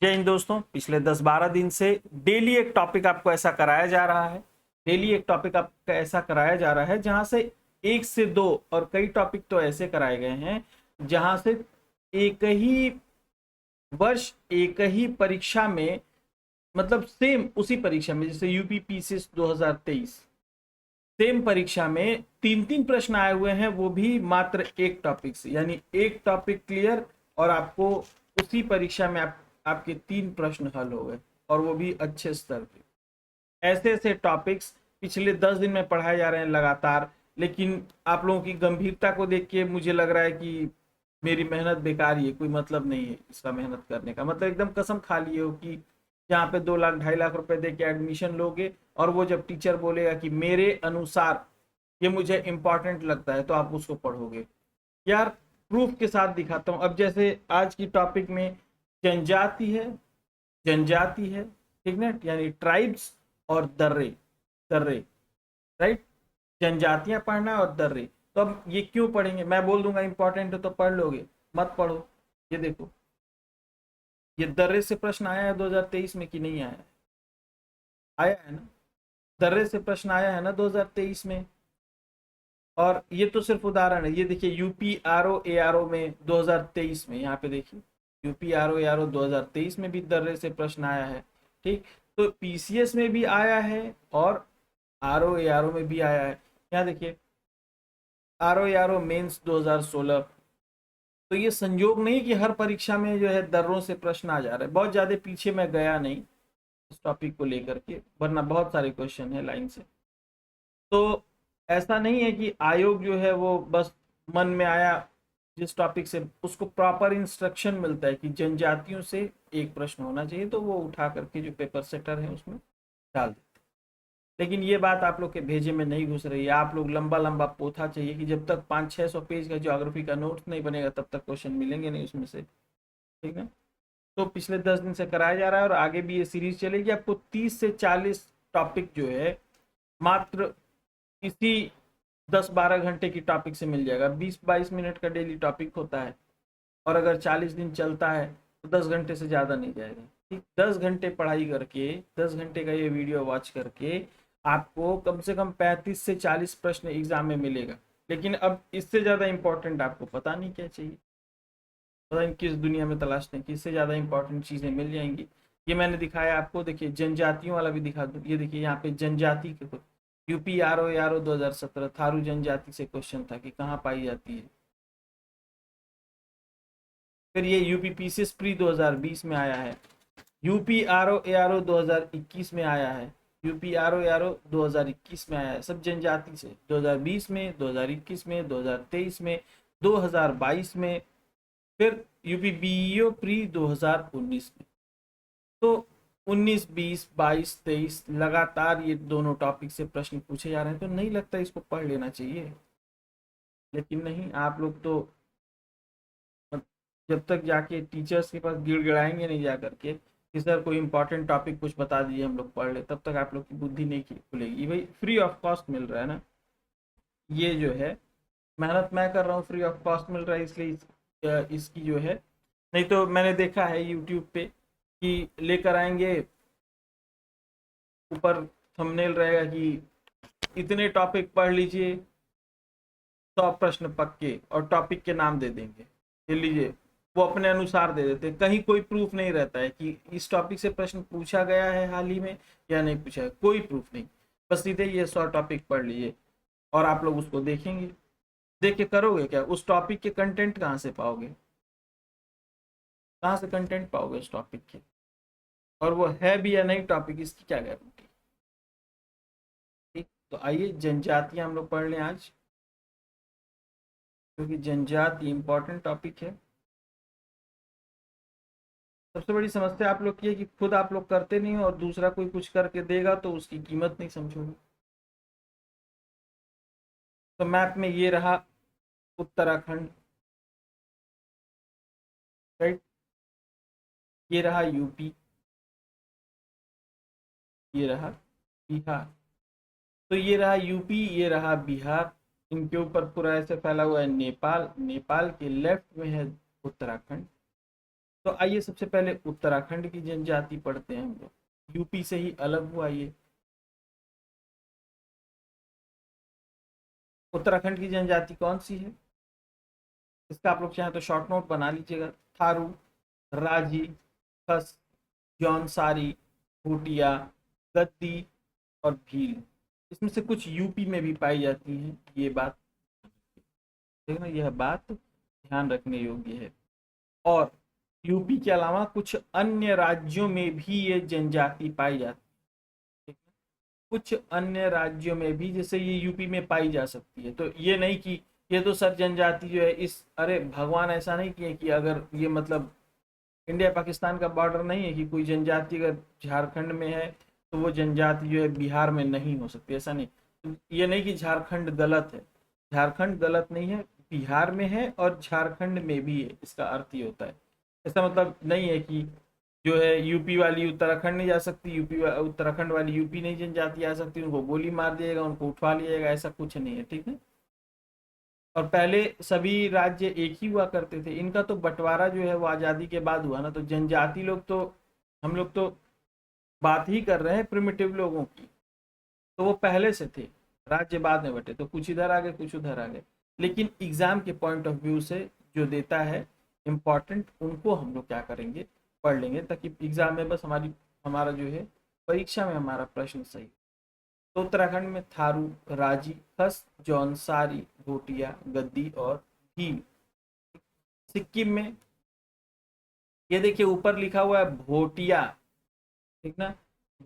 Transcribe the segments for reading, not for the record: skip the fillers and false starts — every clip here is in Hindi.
जय हिंद दोस्तों। पिछले 10-12 दिन से डेली एक टॉपिक आपको ऐसा कराया जा रहा है। डेली एक टॉपिक आपका ऐसा कराया जा रहा है जहां से एक से दो और कई टॉपिक तो ऐसे कराए गए हैं जहां से एक ही वर्ष एक ही परीक्षा में, मतलब सेम उसी परीक्षा में, जैसे यूपी पीसीएस 2023 सेम परीक्षा में तीन तीन प्रश्न आए हुए हैं, वो भी मात्र एक टॉपिक से, यानी एक टॉपिक क्लियर और आपको उसी परीक्षा में आपके तीन प्रश्न हल हो गए और वो भी अच्छे स्तर पे। ऐसे ऐसे टॉपिक्स पिछले 10 दिन में पढ़ाए जा रहे हैं लगातार, लेकिन आप लोगों की गंभीरता को देख के मुझे लग रहा है कि मेरी मेहनत बेकार ही है, कोई मतलब नहीं है इसका मेहनत करने का। मतलब एकदम कसम खा लिए हो कि जहाँ पे 2 लाख 2.5 लाख रुपए दे के एडमिशन लोगे और वो जब टीचर बोलेगा कि मेरे अनुसार ये मुझे इंपॉर्टेंट लगता है तो आप उसको पढ़ोगे। यार प्रूफ के साथ दिखाता हूँ। अब जैसे आज की टॉपिक में जनजाति है, जनजाति है, ठीक ना, यानी ट्राइब्स और दर्रे, दर्रे, राइट। जनजातियां पढ़ना है और दर्रे। तो अब ये क्यों पढ़ेंगे? मैं बोल दूंगा इंपॉर्टेंट है तो पढ़ लोगे, मत पढ़ो। ये देखो, ये दर्रे से प्रश्न आया है 2023 में कि नहीं आया है? आया है ना। दर्रे से प्रश्न आया है ना 2023 में। और ये तो सिर्फ उदाहरण है। ये देखिए UP R O A R O में 2023 में, यहाँ पे देखिए UP R O A R O 2023 में भी दर्रे से प्रश्न आया है। ठीक, तो पीसीएस में भी आया है और are O A R O में भी आया है। यहाँ देखिए R O A R O mains 2016। तो ये संयोग नहीं कि हर परीक्षा में जो है दर्रों से प्रश्न आ जा रहे हैं। बहुत ज्यादा पीछे मैं गया नहीं इस टॉपिक को लेकर के, वरना बहुत सारे क्वेश्चन है लाइन से। तो ऐसा नहीं है कि आयोग जो है वो बस मन में आया जिस टॉपिक से, उसको प्रॉपर इंस्ट्रक्शन मिलता है कि जनजातियों से एक प्रश्न होना चाहिए, तो वो उठा करके जो पेपर सेटर है उसमें डाल देते। लेकिन ये बात आप लोग के भेजे में नहीं घुस रही है। आप लोग लंबा लंबा पोथा चाहिए कि जब तक 500-600 पेज का ज्योग्राफी का नोट्स नहीं बनेगा तब तक क्वेश्चन मिलेंगे नहीं उसमें से, ठीक है। तो पिछले 10 दिन से कराया जा रहा है और आगे भी ये सीरीज चलेगी। आपको 30 से 40 टॉपिक जो है मात्र इसी 10-12 घंटे की टॉपिक से मिल जाएगा। 20-22 मिनट का डेली टॉपिक होता है और अगर 40 दिन चलता है तो 10 घंटे से ज़्यादा नहीं जाएगा। ठीक, 10 घंटे पढ़ाई करके, 10 घंटे का ये वीडियो वॉच करके आपको कम से कम 35 से 40 प्रश्न एग्जाम में मिलेगा। लेकिन अब इससे ज़्यादा इंपॉर्टेंट आपको पता नहीं क्या चाहिए, पता नहीं किस दुनिया में तलाशते हैं कि इससे ज़्यादा इंपॉर्टेंट चीज़ें मिल जाएंगी। ये मैंने दिखाया आपको, देखिए जनजातियों वाला भी दिखा दूँ। ये देखिए यहाँ पे जनजाति के यूपी आर ओ 2017 थारू जनजाति से क्वेश्चन था कि कहाँ पाई जाती है। फिर ये यूपी पीसीएस प्री 2020 में आया है। यूपी आर ओ 2021 में आया है। यूपी आर ओ 2021 में आया है। सब जनजाति से 2020 में, 2021 में, 2023 में, 2022 में, फिर यूपी बीईओ प्री 2019 में। तो 19, 20, 22, 23 लगातार ये दोनों टॉपिक से प्रश्न पूछे जा रहे हैं। तो नहीं लगता इसको पढ़ लेना चाहिए? लेकिन नहीं, आप लोग तो जब तक जाके टीचर्स के पास गिड़गिड़ाएंगे नहीं जा करके कि सर कोई इंपॉर्टेंट टॉपिक कुछ बता दीजिए हम लोग पढ़ ले, तब तक आप लोग की बुद्धि नहीं खुलेगी। भाई फ्री ऑफ कॉस्ट मिल रहा है ना, ये जो है मेहनत मैं कर रहा हूँ, फ्री ऑफ कॉस्ट मिल रहा है, इसलिए इसकी जो है, नहीं तो मैंने देखा है यूट्यूब पे कि लेकर आएंगे, ऊपर थंबनेल रहेगा कि इतने टॉपिक पढ़ लीजिए 100 प्रश्न पक्के, और टॉपिक के नाम दे देंगे, ये लीजिए। वो अपने अनुसार दे देते हैं, कहीं कोई प्रूफ नहीं रहता है कि इस टॉपिक से प्रश्न पूछा गया है हाल ही में या नहीं पूछा है, कोई प्रूफ नहीं। बस सीधे ये 100 टॉपिक पढ़ लीजिए और आप लोग उसको देखेंगे। देख के करोगे क्या? उस टॉपिक के कंटेंट कहाँ से पाओगे? कहाँ से कंटेंट पाओगे उस टॉपिक के? और वो है भी या नहीं टॉपिक, इसकी क्या गारंटी? ठीक, तो आइए जनजातियां हम लोग पढ़ लें आज, क्योंकि जनजाति इंपॉर्टेंट टॉपिक है। सबसे बड़ी समस्या आप लोग की है कि खुद आप लोग करते नहीं हो और दूसरा कोई कुछ करके देगा तो उसकी कीमत नहीं समझोगे। तो मैप में ये रहा उत्तराखंड, राइट, ये रहा यूपी, ये रहा बिहार। तो ये रहा यूपी, ये रहा बिहार, इनके ऊपर पूरा ऐसे फैला हुआ है नेपाल, नेपाल के लेफ्ट में है उत्तराखंड, तो आइए सबसे पहले उत्तराखंड की जनजाति पढ़ते हैं हम लोग, यूपी से ही अलग हुआ ये। उत्तराखंड की जनजाति कौन सी है, इसका आप लोग चाहें तो शॉर्ट नोट बना लीजिएगा। थारू, राजी, खस, जौनसारी, भूटिया, गद्दी और भील। इसमें से कुछ यूपी में भी पाई जाती हैं, ये बात देखना, यह बात ध्यान रखने योग्य है। और यूपी के अलावा कुछ अन्य राज्यों में भी ये जनजाति पाई जाती है। कुछ अन्य राज्यों में भी, जैसे ये यूपी में पाई जा सकती है, तो ये नहीं कि ये तो सर जनजाति जो है इस, अरे भगवान ऐसा नहीं किए कि अगर ये मतलब इंडिया पाकिस्तान का बॉर्डर नहीं है कि कोई जनजाति अगर झारखंड में है तो वो जनजाति जो है बिहार में नहीं हो सकती, ऐसा नहीं। ये नहीं कि झारखंड गलत है, झारखंड गलत नहीं है, बिहार में है और झारखंड में भी है, इसका अर्थ ये होता है। ऐसा मतलब नहीं है कि जो है यूपी वाली उत्तराखंड नहीं जा सकती, उत्तराखंड वाली यूपी नहीं जनजाति आ सकती, उनको गोली मार दिएगा, उनको उठवा लिएगा, ऐसा कुछ नहीं है, ठीक है। और पहले सभी राज्य एक ही हुआ करते थे, इनका तो बंटवारा जो है वो आज़ादी के बाद हुआ ना। तो जनजाति लोग तो, हम लोग तो बात ही कर रहे हैं प्रिमिटिव लोगों की, तो वो पहले से थे, राज्य बाद में बटे, तो कुछ इधर आ गए कुछ उधर आ गए। लेकिन एग्जाम के पॉइंट ऑफ व्यू से जो देता है इम्पॉर्टेंट, उनको हम लोग क्या करेंगे, पढ़ लेंगे, ताकि एग्जाम में बस हमारा जो है परीक्षा में हमारा प्रश्न सही। तो उत्तराखंड में थारू, राजी, खस, जौनसारी, भोटिया, गद्दी और भील। सिक्किम में ये देखिए ऊपर लिखा हुआ है भोटिया, ठीक ना,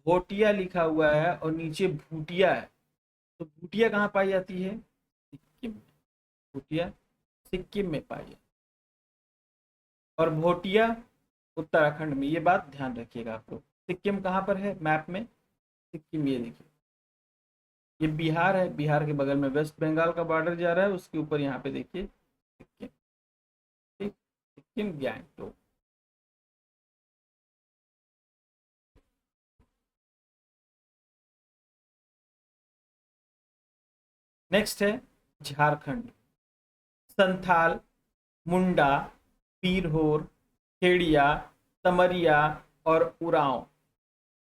भोटिया लिखा हुआ है और नीचे भूटिया है। तो भूटिया कहाँ पाई जाती है, सिक्किम में। भूटिया सिक्किम में पाई जाती है और भोटिया उत्तराखंड में, ये बात ध्यान रखिएगा आप लोग। सिक्किम कहाँ पर है मैप में, सिक्किम ये देखिए, ये बिहार है, बिहार के बगल में वेस्ट बंगाल का बॉर्डर जा रहा है, उसके ऊपर यहाँ पे देखिए सिक्किम, ठीक, सिक्किम गैंगटोक। नेक्स्ट है झारखंड, संथाल, मुंडा, पीरहोर, खेड़िया, तमरिया और उरांव।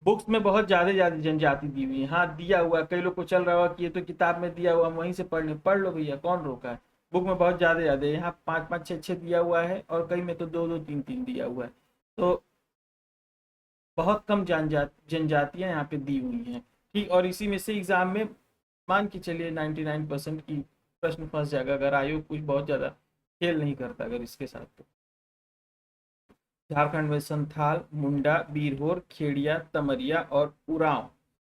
बुक्स में बहुत ज्यादा जनजाति दी हुई है, हाँ दिया हुआ है, कई लोग को चल रहा हुआ कि ये तो किताब में दिया हुआ, हम वहीं से पढ़ लो भैया, कौन रोका है। बुक में बहुत ज्यादा है, यहाँ 5-5 6-6 दिया हुआ है और कई में तो 2-2 3-3 दिया हुआ है। तो बहुत कम जनजातियां यहाँ पे दी हुई हैं, ठीक। और इसी में से एग्जाम में मान के चलिए 99% की प्रश्न फंस जाएगा, अगर आयोग कुछ बहुत ज़्यादा खेल नहीं करता अगर इसके साथ। तो झारखंड में संथाल, मुंडा, बीरहोर, खेड़िया, तमरिया और उरांव,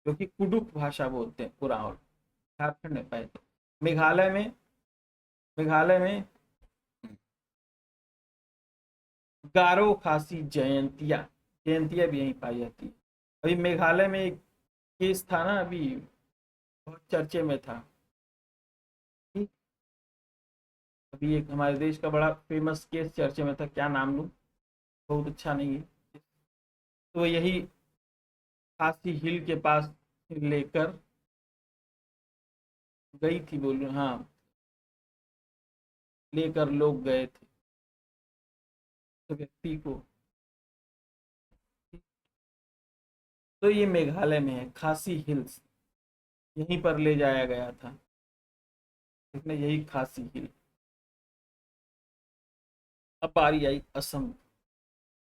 जो कि कुडुक भाषा बोलते हैं, उरांव झारखंड में पाए जाते। मेघालय में, मेघालय में गारो, खासी, जयंतिया, जयंतिया भी यहीं पाई जाती है। अभी मेघालय में एक केस था ना, अभी बहुत चर्चे में था, ठीक? अभी एक हमारे देश का बड़ा फेमस केस चर्चे में था, क्या नाम लूं, बहुत अच्छा नहीं है। तो यही खासी हिल के पास लेकर गई थी, बोल रहे हाँ, लेकर लोग गए थे तो व्यक्ति को। तो ये मेघालय में है, खासी हिल्स, यहीं पर ले जाया गया था, ठीक ना, यही खासी हिल। अब बारी आई असम,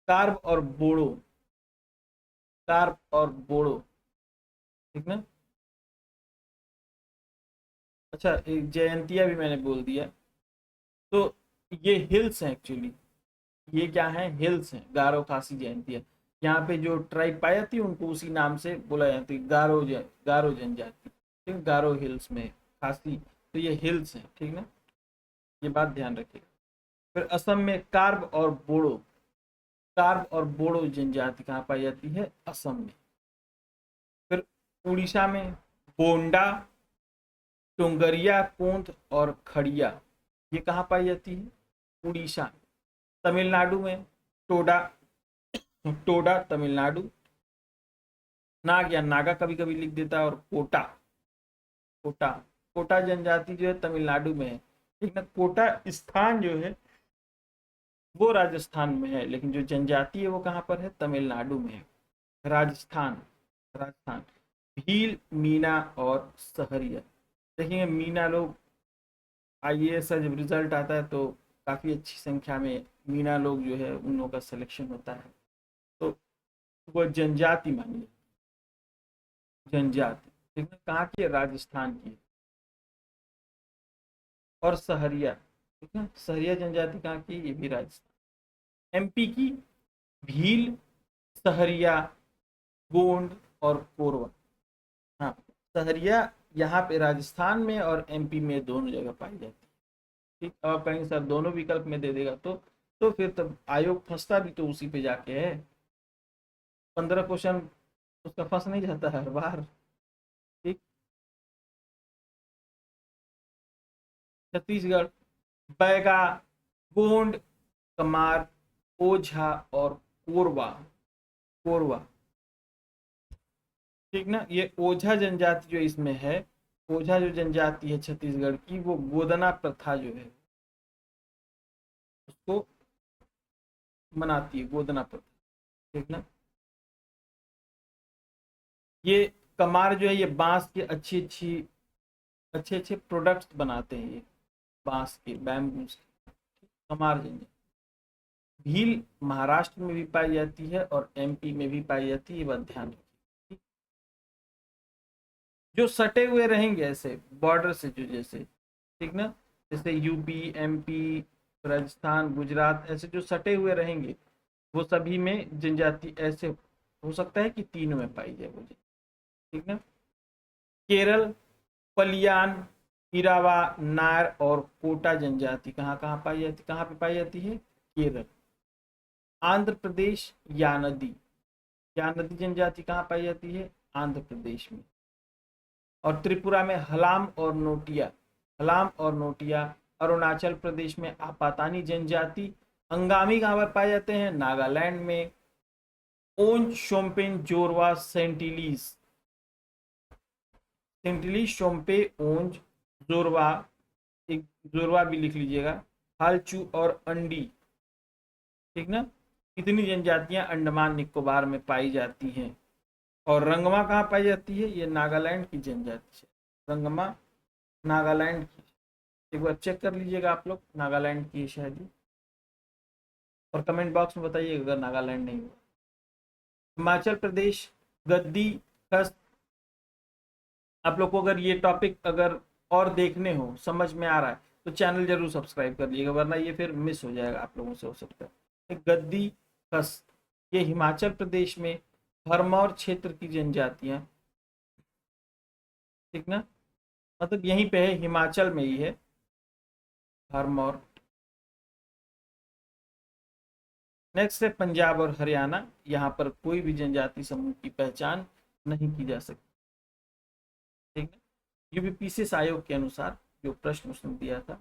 कार्ब और बोड़ो, कार्ब और बोड़ो, ठीक ना। अच्छा एक जयंतिया भी मैंने बोल दिया। तो ये हिल्स हैं एक्चुअली, ये क्या है, हिल्स हैं, गारो, खासी, जयंतिया। यहाँ पे जो ट्राइब पाई जाती है उनको उसी नाम से बोला जाता है, गारो जनजाति, ठीक, गारो हिल्स में खासी, तो ये हिल्स हैं, ठीक ना, ये बात ध्यान रखिएगा। फिर असम में कार्ब और बोड़ो, कार्ब और बोड़ो जनजाति कहाँ पाई जाती है, असम में। फिर उड़ीसा में बोंडा, टोंगरिया, पोंथ और खड़िया, ये कहाँ पाई जाती है, उड़ीसा में। तमिलनाडु में टोडा, टोडा तमिलनाडु, नाग या नागा कभी कभी लिख देता है, और कोटा, कोटा, कोटा जनजाति जो है तमिलनाडु में है, ठीक ना। कोटा स्थान जो है वो राजस्थान में है, लेकिन जो जनजाति है वो कहाँ पर है, तमिलनाडु में है। राजस्थान, राजस्थान, भील, मीना और सहरिया। देखेंगे मीना लोग, आईएएस का जब रिजल्ट आता है तो काफ़ी अच्छी संख्या में मीना लोग जो है उन लोगों का सिलेक्शन होता है, तो वो जनजाति मानिए, जनजाति। ठीक है, कहाँ की है, राजस्थान की है। और सहरिया, ठीक है, सहरिया जनजाति कहाँ की, ये भी राजस्थान। एमपी की भील, सहरिया, गोंड और कोरवा। हाँ, सहरिया यहाँ पे राजस्थान में और एमपी में दोनों जगह पाई जाती है। ठीक, और कहीं सर दोनों विकल्प में दे देगा तो फिर तब आयोग फंसता भी तो उसी पे जाके है। 15 क्वेश्चन उसका फंस नहीं जाता हर बार। ठीक, छत्तीसगढ़, बैगा, गोंड, कमार, ओझा और कोरवा। कोरवा, ठीक ना, ये ओझा जनजाति जो इसमें है, ओझा जो जनजाति है छत्तीसगढ़ की, वो गोदना प्रथा जो है उसको मनाती है, गोदना प्रथा। ठीक ना, ये कमार जो है ये बांस के अच्छे अच्छे प्रोडक्ट्स बनाते हैं, ये बांस के, बैम्बूस के। कमार जनजाति। भील महाराष्ट्र में भी पाई जाती है और एमपी में भी पाई जाती है, ये बात ध्यान रखिए। जो सटे हुए रहेंगे ऐसे बॉर्डर से, जो जैसे, ठीक ना, जैसे यूपी, एमपी, राजस्थान, गुजरात, ऐसे जो सटे हुए रहेंगे वो सभी में जनजाति ऐसे हो सकता है कि तीनों में पाई जाए मुझे। ठीक ना, केरल, पलियान, इरावा, नायर और कोटा जनजाति कहाँ कहाँ पाई जाती, कहाँ पे पाई जाती है, केरल। आंध्र प्रदेश, यानदी, यानदी जनजाति कहाँ पाई जाती है, आंध्र प्रदेश में। और त्रिपुरा में हलाम और नोटिया, हलाम और नोटिया। अरुणाचल प्रदेश में आपातानी जनजाति। अंगामी कहाँ पर पाए जाते हैं, नागालैंड में। ओंज, शोम्पेन, जोरवा, सेंटिलीज, सेंटिलीज, शोम्पे, ओंज, जोरवा, एक जोरवा भी लिख लीजिएगा, हालचू और अंडी। ठीक ना, इतनी जनजातियां अंडमान निकोबार में पाई जाती हैं। और रंगमा कहाँ पाई जाती है, ये नागालैंड की जनजाति है, रंगमा नागालैंड की। एक बार चेक कर लीजिएगा आप लोग, नागालैंड की है शायद ही। और कमेंट बॉक्स में बताइए अगर नागालैंड नहीं हुआ। हिमाचल प्रदेश, गद्दी, कस। आप लोग को अगर ये टॉपिक अगर और देखने हो, समझ में आ रहा है, तो चैनल जरूर सब्सक्राइब कर लीजिएगा, वरना ये फिर मिस हो जाएगा आप लोगों से, हो सकता है। गद्दी, कस, ये हिमाचल प्रदेश में भरमौर क्षेत्र की जनजातियां। ठीक ना, मतलब यहीं पे है, हिमाचल में ही है भरमौर। नेक्स्ट है पंजाब और हरियाणा, यहाँ पर कोई भी जनजाति समूह की पहचान नहीं की जा सकती। ठीक है, यूपीपीसीएस आयोग के अनुसार जो प्रश्न उसने दिया था।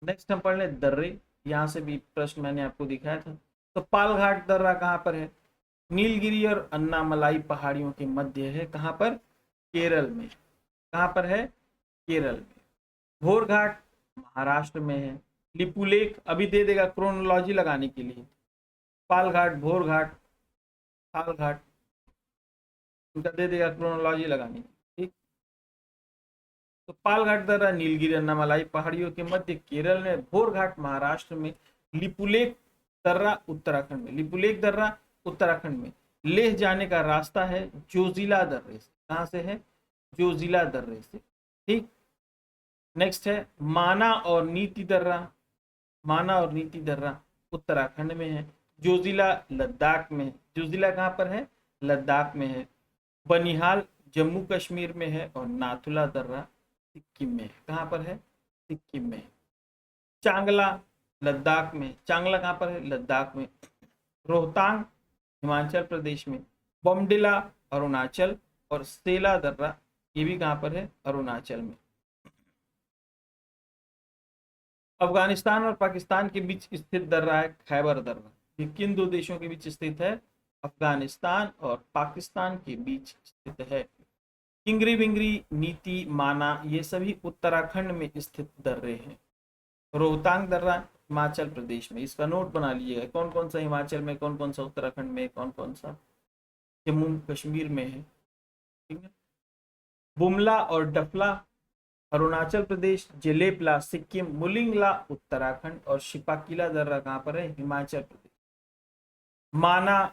नेक्स्ट हम पढ़ लें दर्रे, यहाँ से भी प्रश्न मैंने आपको दिखाया था। तो पालघाट दर्रा कहाँ पर है, नीलगिरी और अन्नामलाई पहाड़ियों के मध्य है, कहाँ पर, केरल में। कहाँ पर है, केरल में। भोरघाट महाराष्ट्र में है। लिपुलेख अभी दे देगा क्रोनोलॉजी लगाने के लिए, पालघाट, भोरघाट, पालघाट, उनका दे देगा क्रोनोलॉजी लगाने की। ठीक, तो पालघाट दर्रा नीलगिरी अन्नामलाई पहाड़ियों के मध्य केरल में, भोरघाट महाराष्ट्र में, लिपुलेख दर्रा उत्तराखंड में। लिपुलेख दर्रा उत्तराखंड में। लेह जाने का रास्ता है जोजिला दर्रे से, कहाँ से है, जोजिला दर्रे से। ठीक, नेक्स्ट है माना और नीति दर्रा, माना और नीति दर्रा उत्तराखंड में है। जोजिला लद्दाख में है, जोजिला कहाँ पर है, लद्दाख में है। बनिहाल जम्मू कश्मीर में है और नाथुला दर्रा सिक्किम में है, कहाँ पर है, सिक्किम में। चांगला लद्दाख में, चांगला कहाँ पर है, लद्दाख में। रोहतांग हिमाचल प्रदेश में। बोमडिला अरुणाचल और सेला दर्रा ये भी कहाँ पर है, अरुणाचल में। अफगानिस्तान और पाकिस्तान के बीच स्थित दर्रा है खैबर दर्रा। ये किन दो देशों के बीच स्थित है, अफगानिस्तान और पाकिस्तान के बीच स्थित है। किंगरी बिंगरी, नीति, माना ये सभी उत्तराखंड में स्थित दर्रे हैं। रोहतांग दर्रा हिमाचल प्रदेश में, इसका नोट बना लीजिएगा, कौन कौन सा हिमाचल में, कौन कौन सा उत्तराखंड में, कौन कौन सा जम्मू कश्मीर में है, ठीक है। बुमला और डफला अरुणाचल प्रदेश, जेलेपला सिक्किम, मुलिंगला उत्तराखंड और शिपाकिला दर्रा कहाँ पर है, हिमाचल प्रदेश। माना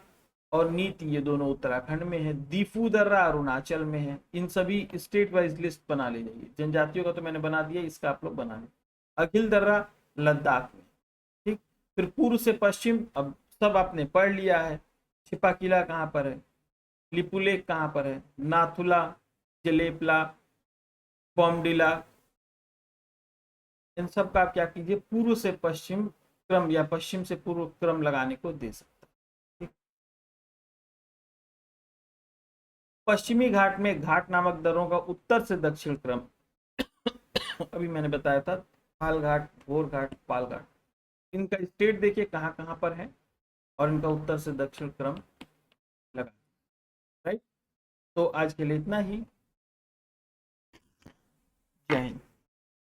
और नीति ये दोनों उत्तराखंड में है, दीफू दर्रा अरुणाचल में है। इन सभी स्टेट वाइज लिस्ट बना ले जाइए। जनजातियों का तो मैंने बना दिया, इसका आप लोग बना लें। अखिल दर्रा लद्दाख में, ठीक। फिर पूर्व से पश्चिम अब सब आपने पढ़ लिया है। छिपाकिला कहाँ पर है, लिपुलेक कहाँ पर है, नाथुला, जलेपला, बॉमडिला, इन सब का आप क्या कीजिए, पूर्व से पश्चिम क्रम या पश्चिम से पूर्व क्रम लगाने को दे सकते हैं। पश्चिमी घाट में घाट नामक दर्रों का उत्तर से दक्षिण क्रम अभी मैंने बताया था, पाल घाट, भोर घाट, पाल घाट, इनका स्टेट देखिए कहाँ कहाँ पर है और इनका उत्तर से दक्षिण क्रम लगा, राइट। तो आज के लिए इतना ही। जय हिंद।